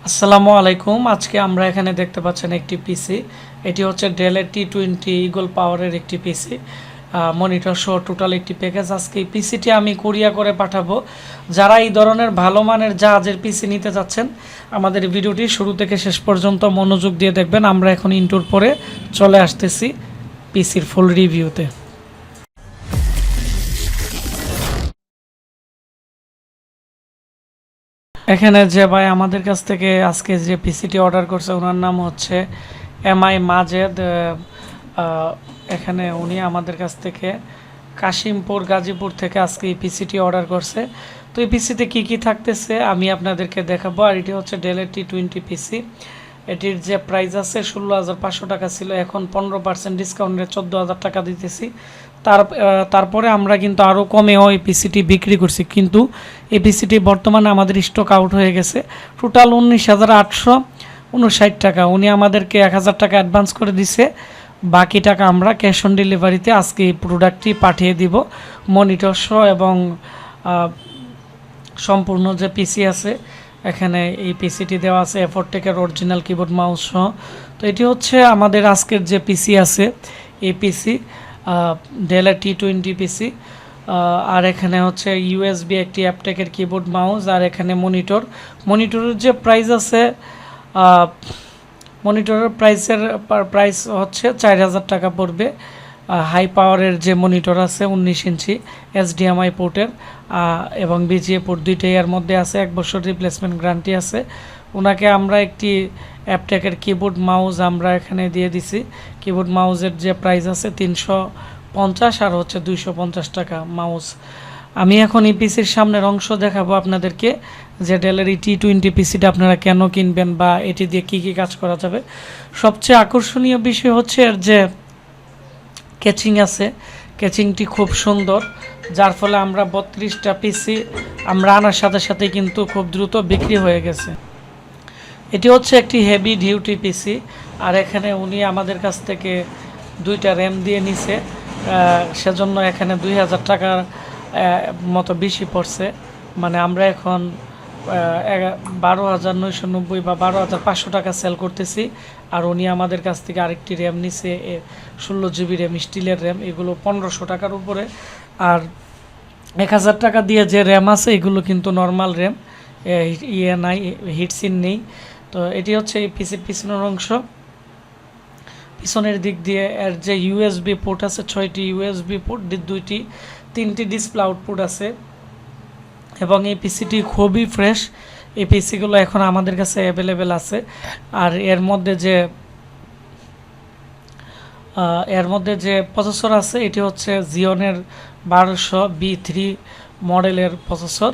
আসসালামু আলাইকুম। আজকে আমরা এখানে দেখতে পাচ্ছেন একটি পিসি। এটি হচ্ছে ডেলের T20 ইগল পাওয়ারের একটি পিসি, মনিটর সহ টোটাল একটি প্যাকেজ। আজকে এই পিসিটি আমি কুরিয়ার করে পাঠাবো। যারা এই ধরনের ভালো মানের জাহাজের পিসি নিতে যাচ্ছেন, আমাদের ভিডিওটি শুরু থেকে শেষ পর্যন্ত মনোযোগ দিয়ে দেখবেন। আমরা এখন ইন্টুর পরে চলে আসতেছি পিসির ফুল রিভিউতে। এখানে যে ভাই আমাদের কাছ থেকে আজকে যে পিসিটি অর্ডার করছে, ওনার নাম হচ্ছে MI মাজেদ। এখানে উনি আমাদের কাছ থেকে কাশিমপুর গাজীপুর থেকে আজকে এই পিসিটি অর্ডার করছে। তো এই পিসিতে কি কি থাকতেছে আমি আপনাদেরকে দেখাবো। আর এটি হচ্ছে ডেলের T20 পিসি। এটির যে প্রাইস আছে 16,500 টাকা ছিল, এখন 15% ডিসকাউন্টে 14,000 টাকা দিতেছি। তারপরে আমরা কিন্তু আরও কমেও এই পিসিটি বিক্রি করছি, কিন্তু এই পিসিটি বর্তমানে আমাদের স্টক আউট হয়ে গেছে। টোটাল 19,859 টাকা। উনি আমাদেরকে 1,000 টাকা অ্যাডভান্স করে দিছে, বাকি টাকা আমরা ক্যাশ অন ডেলিভারিতে আজকে এই প্রোডাক্টটি পাঠিয়ে দিব মনিটর সহ এবং সম্পূর্ণ যে পিসি আছে। এখানে এই পিসিটি দেওয়া আছে এফোরটেকের অরিজিনাল কিবোর্ড মাউস সহ। তো এটি হচ্ছে আমাদের আজকের যে পিসি আছে, এই পিসি ডেলের T20 পিসি। আর এখানে হচ্ছে USB একটি অ্যাপটেকের কিবোর্ড মাউস, আর এখানে মনিটরের যে প্রাইস আছে, মনিটরের প্রাইস হচ্ছে 4,000 টাকা পড়বে। হাই পাওয়ারের যে মনিটর আছে 19 ইঞ্চি HDMI পোর্টের এবং BGA পোর্ট দুইটাই এর মধ্যে আছে। 1 বছর রিপ্লেসমেন্ট গ্যারান্টি আছে। ওনাকে আমরা একটি অ্যাপটেকের কিবোর্ড মাউস আমরা এখানে দিয়ে দিছি। কিবোর্ড মাউসের যে প্রাইস আছে 350 আর হচ্ছে 250 টাকা মাউস। আমি এখন এই পিসির সামনের অংশ দেখাবো আপনাদেরকে, যে ডেলের এই T20 পিসিটা আপনারা কেন কিনবেন বা এটি দিয়ে কী কী কাজ করা যাবে। সবচেয়ে আকর্ষণীয় বিষয় হচ্ছে এর যে ক্যাচিং আছে, ক্যাচিংটি খুব সুন্দর, যার ফলে আমরা 32টা পিসি আমরা আনার সাথে সাথে কিন্তু খুব দ্রুত বিক্রি হয়ে গেছে। এটি হচ্ছে একটি হেভি ডিউটি পিসি, আর এখানে উনি আমাদের কাছ থেকে 2টা র্যাম দিয়ে নিছে, সেজন্য এখানে 2,000 টাকার মতো বেশি পড়ছে। মানে আমরা এখন 12,990 বা 12,500 টাকা সেল করতেছি। আর উনি আমাদের কাছ থেকে আরেকটি র্যাম নিছে, 16 জিবি র্যাম, স্টিলের র্যাম। এগুলো 1,500 টাকার উপরে। আর 1,000 টাকা দিয়ে যে র্যাম আছে এগুলো কিন্তু নর্মাল র্যাম, নাই, হিটসিন নেই। তো এটি হচ্ছে এই পিসির পিছনের অংশ। পিছনের দিক দিয়ে এর যে USB পোর্ট আছে 6টি USB পোর্ট, 3টি ডিসপ্লে আউটপুট আছে এবং এই পিসিটি খুবই ফ্রেশ। এই পিসিগুলো এখন আমাদের কাছে অ্যাভেলেবেল আছে। আর এর মধ্যে যে প্রসেসর আছে, এটি হচ্ছে জিওনের 1200B3 মডেলের প্রসেসর।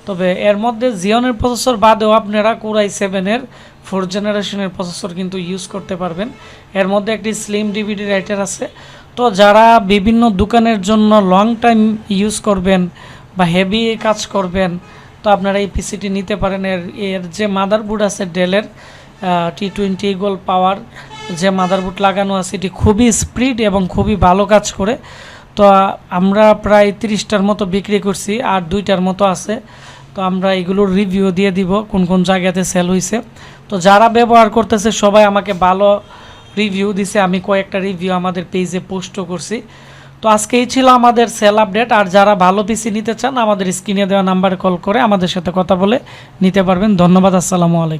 তবে এর মধ্যে জিওনের প্রসেসর বাদেও আপনারা Core i7-এর 4th জেনারেশনের প্রসেসর কিন্তু ইউজ করতে পারবেন। এর মধ্যে একটি স্লিম DVD রাইটার আছে। তো যারা বিভিন্ন দোকানের জন্য লং টাইম ইউজ করবেন বা হেভি কাজ করবেন, তো আপনারা এই পিসিটি নিতে পারেন। এর যে মাদারবোর্ড আছে ডেলের T20 ইগল পাওয়ার যে মাদারবোর্ড লাগানো আছে, এটি খুবই স্পিড এবং খুবই ভালো কাজ করে। তো আমরা প্রায় 30টার মতো বিক্রি করছি, আর 2টার মতো আছে। তো আমরা এগুলোর রিভিউ দিয়ে দিব কোন কোন জায়গাতে সেল হয়েছে। তো যারা ব্যবহার করতেছে সবাই আমাকে ভালো রিভিউ দিছে, আমি কয়েকটা রিভিউ আমাদের পেজে পোস্টও করছি। তো আজকেই ছিল আমাদের সেল আপডেট। আর যারা ভালো পিসি নিতে চান, আমাদের স্ক্রিনে দেওয়া নাম্বারে কল করে আমাদের সাথে কথা বলে নিতে পারবেন। ধন্যবাদ। আসসালামু আলাইকুম।